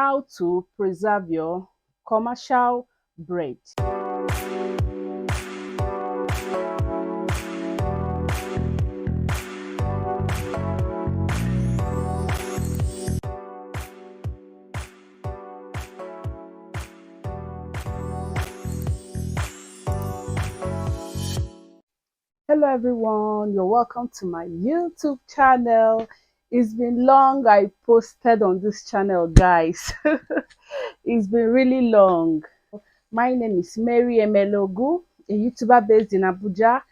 how to preserve your commercial bread. Hello everyone, you're welcome to my YouTube channel. It's been long I posted on this channel, guys. It's been really long. My name is Mary Emelogu, a YouTuber based in Abuja,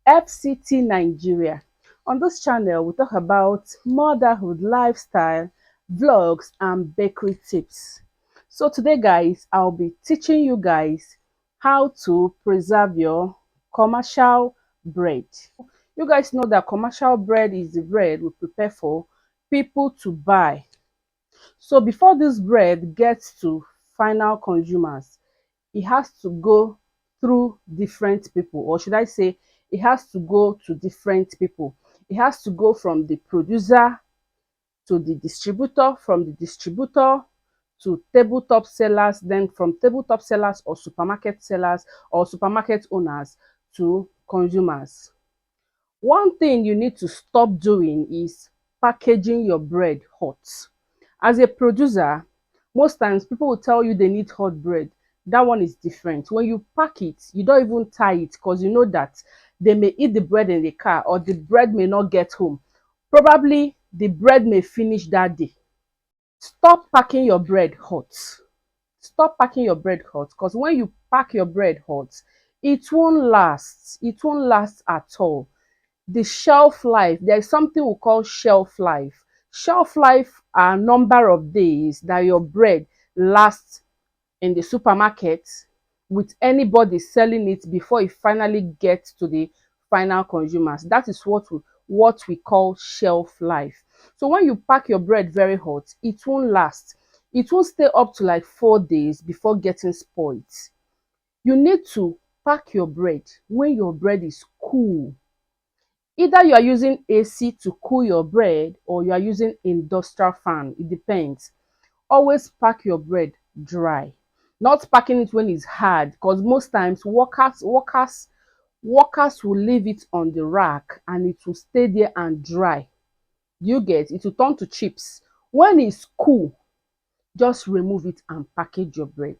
FCT, Nigeria. On this channel, we talk about motherhood lifestyle, vlogs, and bakery tips. So today, guys, I'll be teaching you guys how to preserve your commercial bread. You guys know that commercial bread is the bread we prepare for people to buy. So before this bread gets to final consumers, it has to go through different people, or should I say it has to go to different people. It has to go from the producer to the distributor, from the distributor to tabletop sellers, then from tabletop sellers or supermarket owners to consumers. One thing you need to stop doing is packaging your bread hot. As a producer, most times people will tell you they need hot bread. That one is different. When you pack it, you don't even tie it because you know that they may eat the bread in the car or the bread may not get home. Probably the bread may finish that day. Stop packing your bread hot. Stop packing your bread hot because when you pack your bread hot, it won't last. It won't last at all. The shelf life, there is something we call shelf life. Shelf life are a number of days that your bread lasts in the supermarket with anybody selling it before it finally gets to the final consumers. That is what we call shelf life. So when you pack your bread very hot, it won't last. It won't stay up to like 4 days before getting spoiled. You need to pack your bread when your bread is cool. Either you are using AC to cool your bread or you are using industrial fan. It depends. Always pack your bread dry. Not packing it when it's hard, because most times workers will leave it on the rack and it will stay there and dry. You get it will turn to chips. When it's cool, just remove it and package your bread.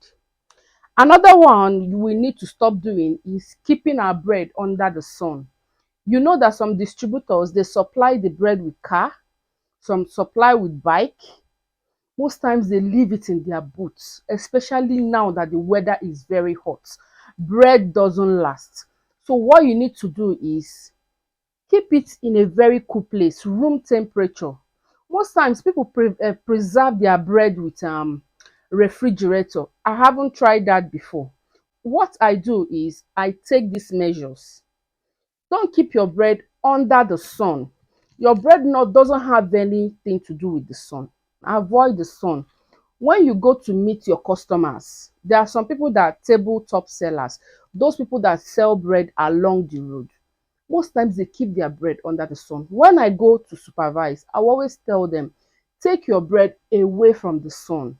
Another one we need to stop doing is keeping our bread under the sun. You know that some distributors, they supply the bread with car, some supply with bike. Most times they leave it in their boots, especially now that the weather is very hot. Bread doesn't last. So what you need to do is keep it in a very cool place, room temperature. Most times people preserve their bread with refrigerator. I haven't tried that before. What I do is I take these measures. Don't keep your bread under the sun. Your bread nut doesn't have anything to do with the sun. Avoid the sun. When you go to meet your customers, there are some people that are tabletop sellers, those people that sell bread along the road. Most times they keep their bread under the sun. When I go to supervise, I always tell them, take your bread away from the sun.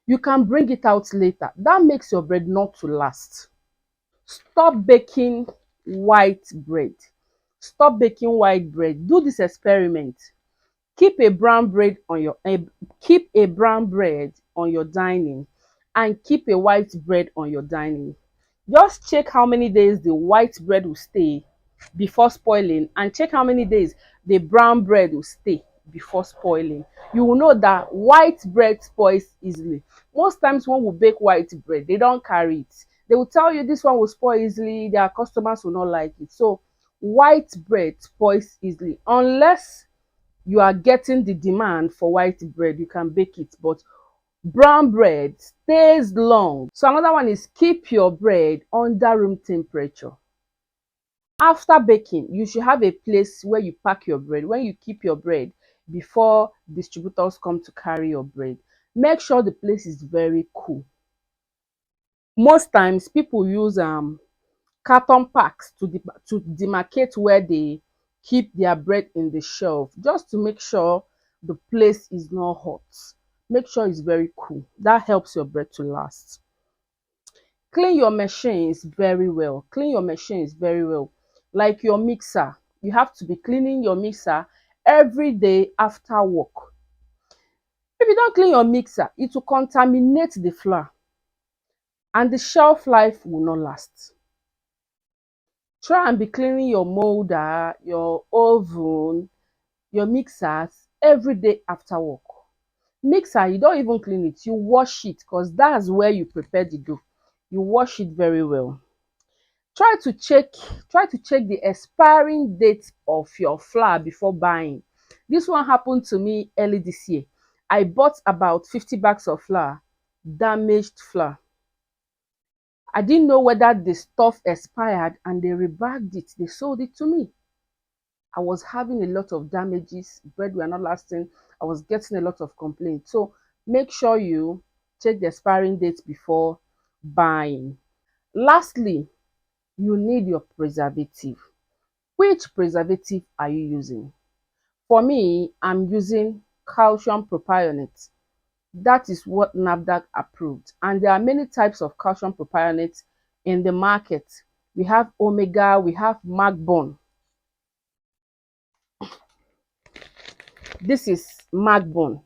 You can bring it out later. That makes your bread not to last. Stop baking white bread. Stop baking white bread. Do this experiment. Keep a brown bread on your keep a brown bread on your dining and keep a white bread on your dining. Just check how many days the white bread will stay before spoiling and check how many days the brown bread will stay before spoiling. You will know that white bread spoils easily. Most times when we bake white bread, they don't carry it. They will tell you this one will spoil easily, their customers will not like it. So white bread spoils easily unless you are getting the demand for white bread, you can bake it, but brown bread stays long. So another one is keep your bread under room temperature. After baking, you should have a place where you pack your bread. When you keep your bread before distributors come to carry your bread, make sure the place is very cool. Most times people use carton packs to demarcate where they keep their bread in the shelf, just to make sure the place is not hot. Make sure it's very cool. That helps your bread to last. Clean your machines very well. Clean your machines very well. Like your mixer. You have to be cleaning your mixer every day after work. If you don't clean your mixer, it will contaminate the flour and the shelf life will not last. Try and be cleaning your molder, your oven, your mixers every day after work. Mixer, you don't even clean it, you wash it because that's where you prepare the dough. You wash it very well. Try to check try to check the expiring date of your flour before buying. This one happened to me early this year. I bought about 50 bags of flour, damaged flour. I didn't know whether the stuff expired and they rebagged it. They sold it to me. I was having a lot of damages. Bread were not lasting. I was getting a lot of complaints. So make sure you check the expiring dates before buying. Lastly, you need your preservative. Which preservative are you using? For me, I'm using calcium propionate. That is what NAFDAC approved. And there are many types of calcium propionate in the market. We have Omega, we have Magbone. This is Magbone.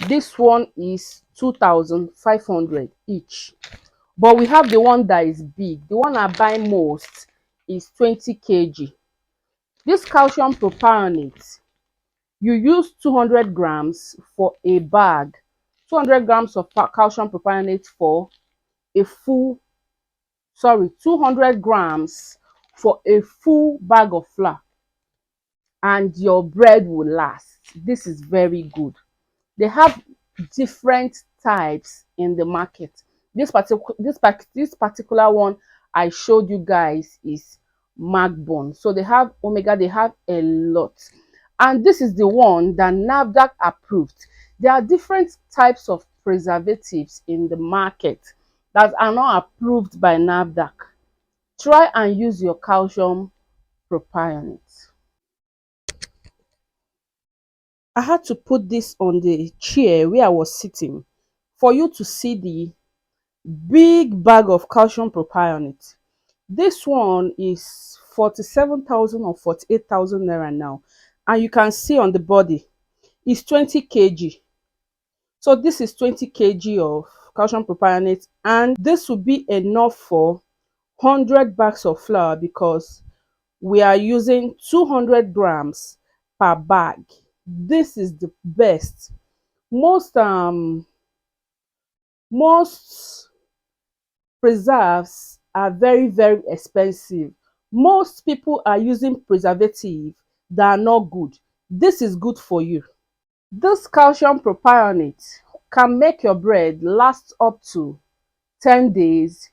This one is 2,500 each. But we have the one that is big. The one I buy most is 20 kg. This calcium propionate, you use 200 grams for a bag. 200 grams of calcium propionate for a full, 200 grams for a full bag of flour, and your bread will last. This is very good. They have different types in the market. This particular one I showed you guys is Magbone. So they have Omega, they have a lot. And this is the one that NAFDAC approved. There are different types of preservatives in the market that are not approved by NAFDAC. Try and use your calcium propionate. I had to put this on the chair where I was sitting for you to see the big bag of calcium propionate. This one is 47,000 or 48,000 naira now, and you can see on the body it's 20 kg. So this is 20 kg of calcium propionate, and this will be enough for 100 bags of flour because we are using 200 grams per bag. This is the best. Most preserves are very expensive. Most people are using preservative that are not good. This is good for you. This calcium propionate can make your bread last up to 10 days.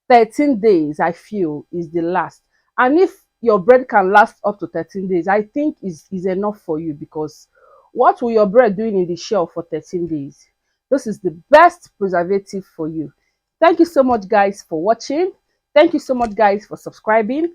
13 days I feel is the last. And if your bread can last up to 13 days, I think is enough for you, because what will your bread doing in the shelf for 13 days? This is the best preservative for you. Thank you so much guys for watching. Thank you so much guys for subscribing.